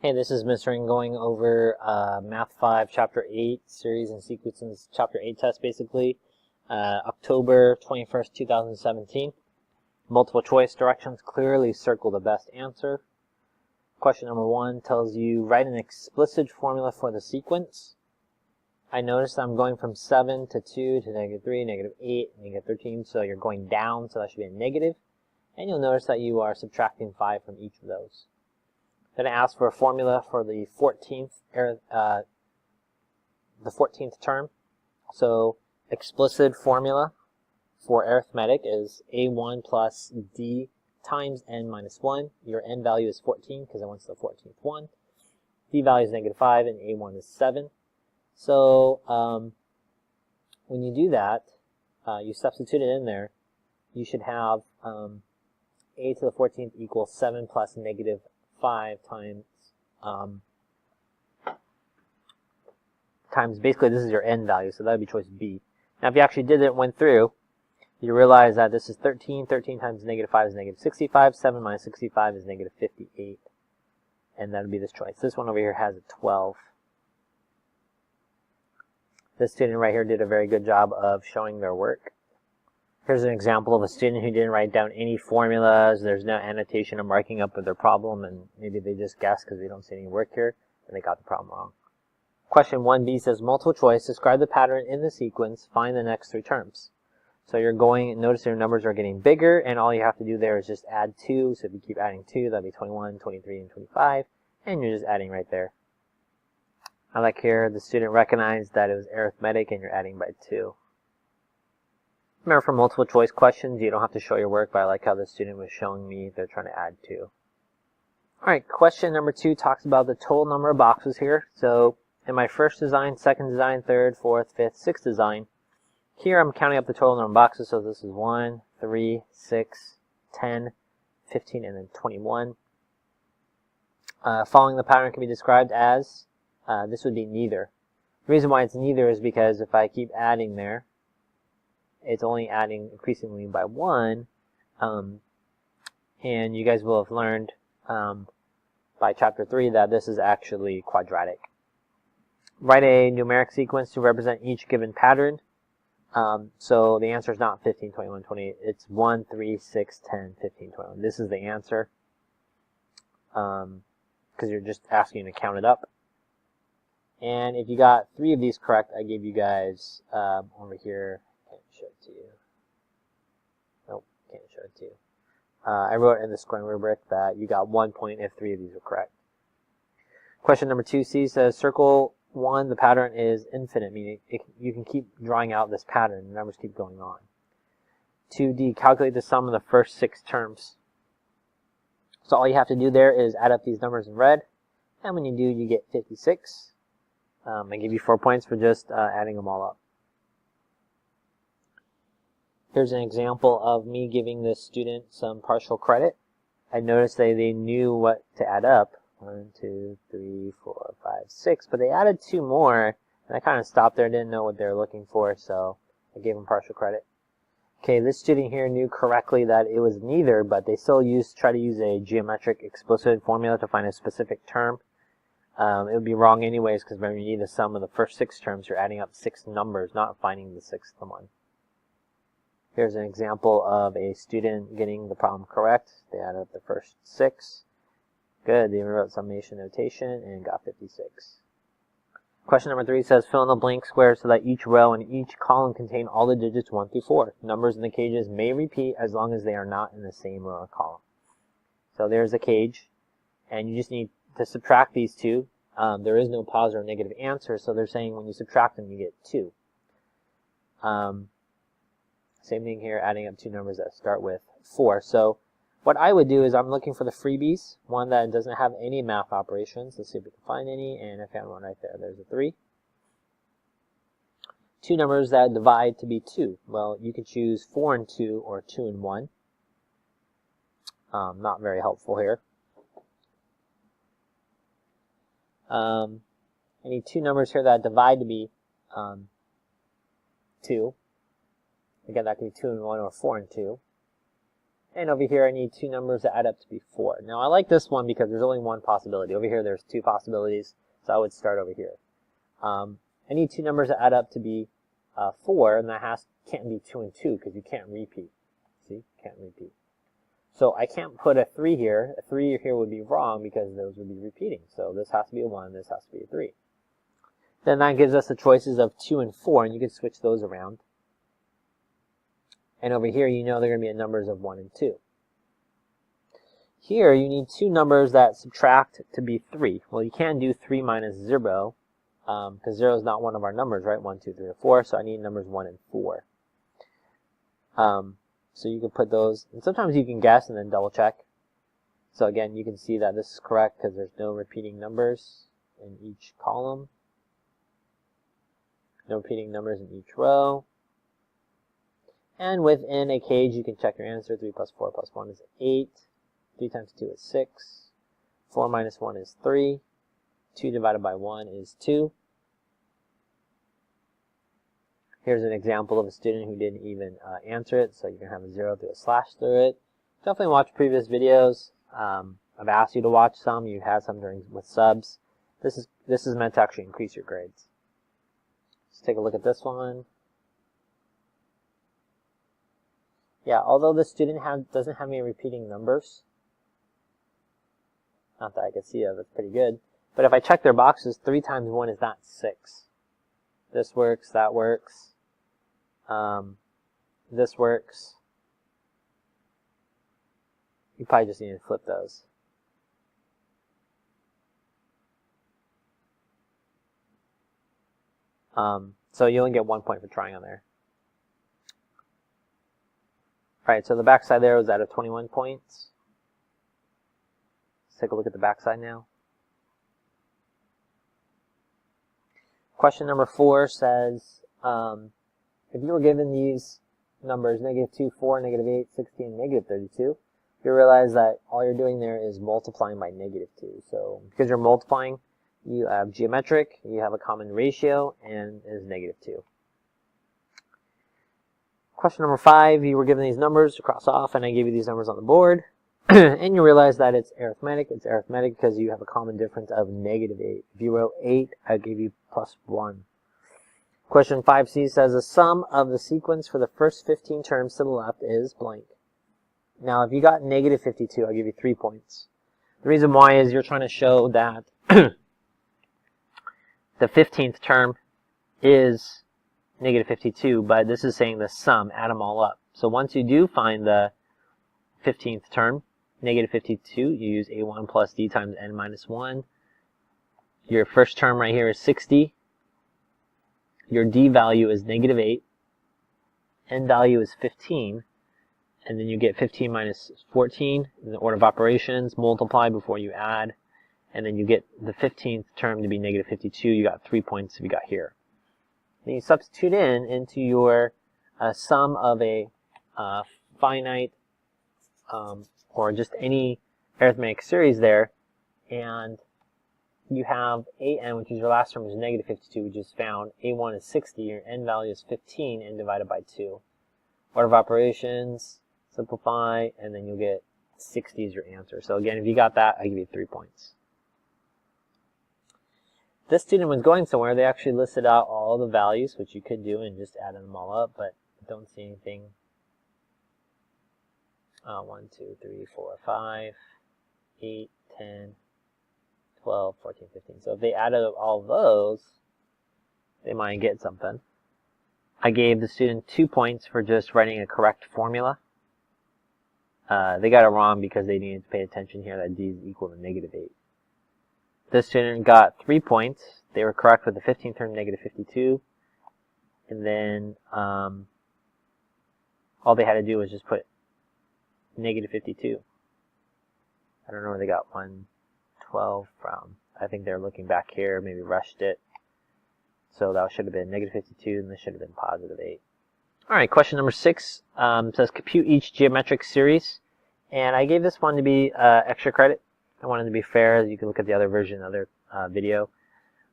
Hey, this is Mr. Ng going over Math 5, Chapter 8, Series and Sequences, Chapter 8 test, basically. October 21st, 2017. Multiple choice directions. Clearly circle the best answer. Question number 1 tells you, write an explicit formula for the sequence. I notice I'm going from 7 to 2 to negative 3, negative 8, negative 13, so you're going down, so that should be a negative. And you'll notice that you are subtracting 5 from each of those. Then I asked for a formula for the 14th term. So explicit formula for arithmetic is a1 plus d times n minus 1. Your n value is 14 because I want the 14th one. D value is negative 5 and a1 is 7. So when you do that, you substitute it in there, you should have a to the 14th equals 7 plus negative 5 times basically this is your n value, so that would be choice B. Now if you actually did it, went through, you realize that this is 13. 13 times negative 5 is negative 65. 7 minus 65 is negative 58. And that would be this choice. This one over here has a 12. This student right here did a very good job of showing their work. Here's an example of a student who didn't write down any formulas. There's no annotation or marking up of their problem, and maybe they just guessed because they don't see any work here, and they got the problem wrong. Question 1b says, multiple choice, describe the pattern in the sequence, find the next 3 terms. So you're going, notice your numbers are getting bigger, and all you have to do there is just add 2. So if you keep adding 2, that'll be 21, 23, and 25, and you're just adding right there. I like here, the student recognized that it was arithmetic, and you're adding by 2. Remember, for multiple choice questions, you don't have to show your work, but I like how the student was showing me they're trying to add 2. Alright, question number 2 talks about the total number of boxes here. So in my first design, second design, third, fourth, fifth, sixth design, here I'm counting up the total number of boxes. So this is 1, 3, 6, 10, 15, and then 21. Following the pattern can be described as, this would be neither. The reason why it's neither is because if I keep adding there, it's only adding increasingly by 1, and you guys will have learned by chapter 3 that this is actually quadratic. Write a numeric sequence to represent each given pattern. So the answer is not 15, 21, 28. It's 1, 3, 6, 10, 15, 21. This is the answer because you're just asking to count it up. And if you got 3 of these correct, I gave you guys over here. Can't show it to you. Nope, can't show it to you. I wrote in the scoring rubric that you got 1 point if 3 of these were correct. Question number 2C says, circle 1, the pattern is infinite, meaning you can keep drawing out this pattern. The numbers keep going on. 2D, calculate the sum of the first 6 terms. So all you have to do there is add up these numbers in red, and when you do, you get 56. I give you 4 points for just adding them all up. Here's an example of me giving this student some partial credit. I noticed they knew what to add up. 1, 2, 3, 4, 5, 6. But they added 2 more, and I kind of stopped there, didn't know what they were looking for, so I gave them partial credit. Okay, this student here knew correctly that it was neither, but they still try to use a geometric explicit formula to find a specific term. It would be wrong anyways, because when you need the sum of the first 6 terms, you're adding up 6 numbers, not finding the 6th one. Here's an example of a student getting the problem correct. They added up the first 6. Good, they wrote summation notation and got 56. Question number 3 says, fill in the blank squares so that each row and each column contain all the digits 1 through 4. Numbers in the cages may repeat as long as they are not in the same row or column. So there's a cage, and you just need to subtract these 2. There is no positive or negative answer, so they're saying when you subtract them, you get 2. Same thing here, adding up 2 numbers that start with 4. So what I would do is I'm looking for the freebies, one that doesn't have any math operations. Let's see if we can find any, and I found one right there. There's a 3. 2 numbers that divide to be 2. Well, you could choose 4 and 2 or 2 and 1. Not very helpful here. I need 2 numbers here that divide to be 2. Again, that could be 2 and 1 or 4 and 2. And over here I need two numbers that add up to be 4. Now I like this one because there's only one possibility. Over here there's two possibilities, so I would start over here. I need two numbers that add up to be 4, and that can't be 2 and 2 because you can't repeat. See, can't repeat. So I can't put a 3 here. A 3 here would be wrong because those would be repeating. So this has to be a 1, this has to be a 3. Then that gives us the choices of 2 and 4, and you can switch those around. And over here, you know they're going to be at numbers of 1 and 2. Here, you need two numbers that subtract to be 3. Well, you can't do 3 minus 0, because 0 is not one of our numbers, right? 1, 2, 3, or 4, so I need numbers 1 and 4. So you can put those, and sometimes you can guess and then double check. So again, you can see that this is correct because there's no repeating numbers in each column. No repeating numbers in each row. And within a cage, you can check your answer. 3 plus 4 plus 1 is 8. 3 times 2 is 6. 4 minus 1 is 3. 2 divided by 1 is 2. Here's an example of a student who didn't even answer it, so you can have a 0 through a slash through it. Definitely watch previous videos. I've asked you to watch some. You had some with subs. This is meant to actually increase your grades. Let's take a look at this one. Yeah, although the student doesn't have any repeating numbers, not that I can see of, that's pretty good. But if I check their boxes, 3 times 1 is not 6. This works, that works. This works. You probably just need to flip those. So you only get 1 point for trying on there. Alright, so the backside there was out of 21 points. Let's take a look at the backside now. Question number 4 says, if you were given these numbers, -2, 4, -8, 16, -32, you realize that all you're doing there is multiplying by -2. So because you're multiplying, you have geometric, you have a common ratio, and it is -2. Question number 5, you were given these numbers to cross off, and I gave you these numbers on the board. And you realize that it's arithmetic. It's arithmetic because you have a common difference of -8. If you wrote 8, I gave you +1. Question 5C says the sum of the sequence for the first 15 terms to the left is blank. Now, if you got -52, I'll give you 3 points. The reason why is you're trying to show that the 15th term is -52, but this is saying the sum, add them all up. So once you do find the 15th term, -52, you use a1 plus d times n minus 1. Your first term right here is 60. Your d value is -8. N value is 15. And then you get 15 minus 14 in the order of operations, multiply before you add. And then you get the 15th term to be -52. You got 3 points if you got here. Then you substitute into your sum of a finite or just any arithmetic series there, and you have an, which is your last term, is -52, we just found. A1 is 60, your n value is 15, and divided by 2. Order of operations, simplify, and then you'll get 60 is your answer. So again, if you got that, I give you 3 points. This student was going somewhere. They actually listed out all the values, which you could do and just add them all up, but I don't see anything. 1, 2, 3, 4, 5, 8, 10, 12, 14, 15. So if they added up all those, they might get something. I gave the student 2 points for just writing a correct formula. They got it wrong because they needed to pay attention here that d is equal to -8. This student got 3 points. They were correct with the 15th term, -52. And then all they had to do was just put -52. I don't know where they got 112 from. I think they're looking back here, maybe rushed it. So that should have been -52, and this should have been +8. All right, question number 6 says compute each geometric series. And I gave this one to be extra credit. I wanted to be fair. You can look at the other version, other video.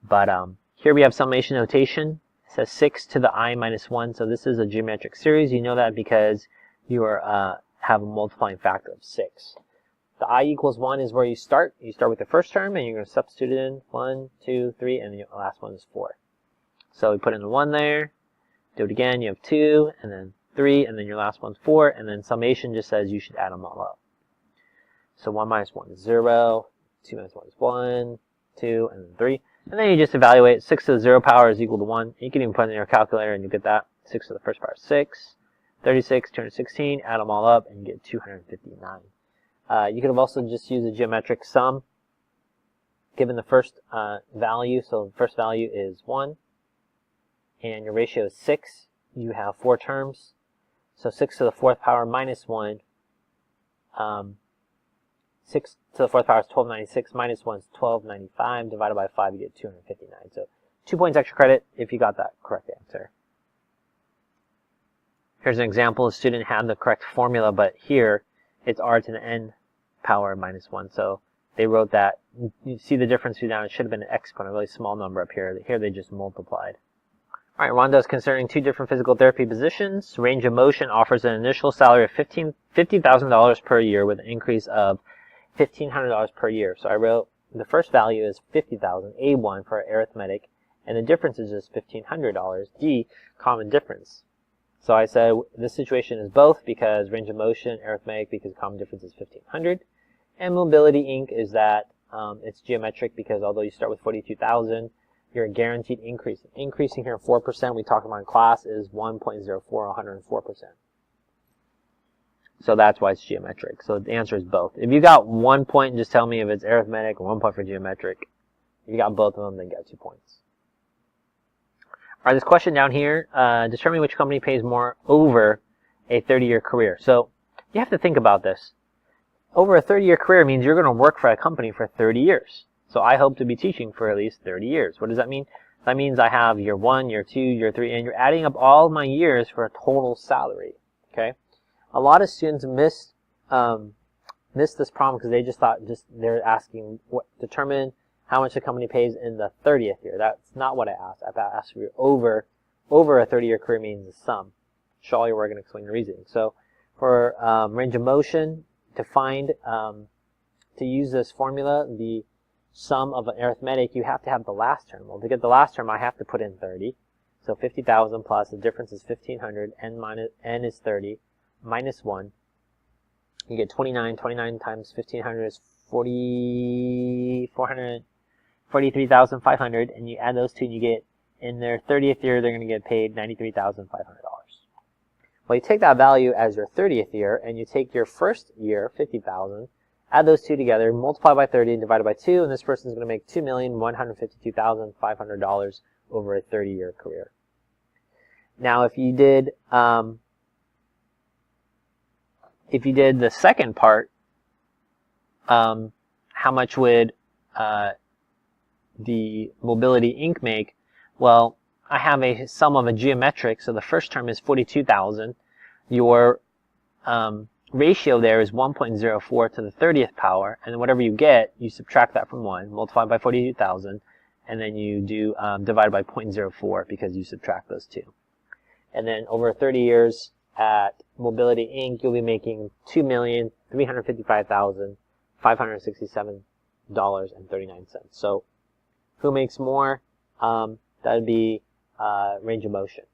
But here we have summation notation. It says 6 to the I minus 1. So this is a geometric series. You know that because you are have a multiplying factor of 6. The I equals 1 is where you start. You start with the first term, and you're going to substitute it in 1, 2, 3, and the last one is 4. So we put in the 1 there. Do it again. You have 2, and then 3, and then your last one's 4, and then summation just says you should add them all up. So 1 minus 1 is 0, 2 minus 1 is 1, 2, and then 3. And then you just evaluate. 6 to the 0 power is equal to 1. You can even put it in your calculator and you get that. 6 to the first power is 6, 36, 216, add them all up, and you get 259. You could have also just used a geometric sum given the first value. So the first value is 1, and your ratio is 6. You have 4 terms. So 6 to the 4th power minus 1. 6 to the 4th power is 1296, minus 1 is 1295, divided by 5 you get 259. So 2 points extra credit if you got that correct answer. Here's an example. A student had the correct formula, but here it's r to the n power minus 1. So they wrote that. You see the difference between that. It should have been an exponent, a really small number up here. Here they just multiplied. All right, Rhonda is considering 2 different physical therapy positions. Range of Motion offers an initial salary of $50,000 per year with an increase of $1,500 per year. So I wrote the first value is 50,000, A1 for arithmetic, and the difference is just $1,500, D, common difference. So I said this situation is both because range of motion, arithmetic, because common difference is 1,500, and mobility inc is that it's geometric because although you start with 42,000, you're a guaranteed increase. Increasing here 4%, we talked about in class, is 1.04, 104%. So that's why it's geometric. So the answer is both. If you got 1 point, just tell me if it's arithmetic, or 1 point for geometric. If you got both of them, then you got 2 points. All right, this question down here, determine which company pays more over a 30-year career. So you have to think about this. Over a 30-year career means you're going to work for a company for 30 years. So I hope to be teaching for at least 30 years. What does that mean? That means I have year 1, year 2, year 3, and you're adding up all my years for a total salary. Okay? A lot of students miss this problem because they just thought they're asking determine how much the company pays in the 30th year. That's not what I asked. I asked for over a 30-year career means the sum. Show all your work and explain the reasoning. So for range of motion, to find to use this formula, the sum of an arithmetic, you have to have the last term. Well, to get the last term, I have to put in 30. So 50,000 plus the difference is 1,500. N is 30. Minus 1, you get 29. 29 times 1,500 is 43,500, and you add those two, and you get, in their 30th year, they're going to get paid $93,500. Well, you take that value as your 30th year, and you take your first year, 50,000, add those two together, multiply by 30, and divide it by 2, and this person is going to make $2,152,500 over a 30-year career. Now, if you did the second part, how much would the mobility inc make? Well, I have a sum of a geometric, so the first term is 42,000. Your ratio there is 1.04 to the 30th power, and then whatever you get, you subtract that from 1, multiply by 42,000, and then you do divide by 0.04 because you subtract those two. And then over 30 years, at Mobility Inc., you'll be making $2,355,567.39. So, who makes more? That would be range of motion.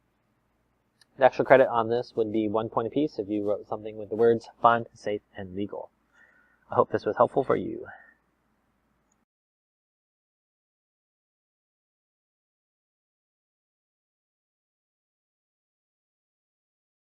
The extra credit on this would be 1 point apiece if you wrote something with the words fun, safe, and legal. I hope this was helpful for you.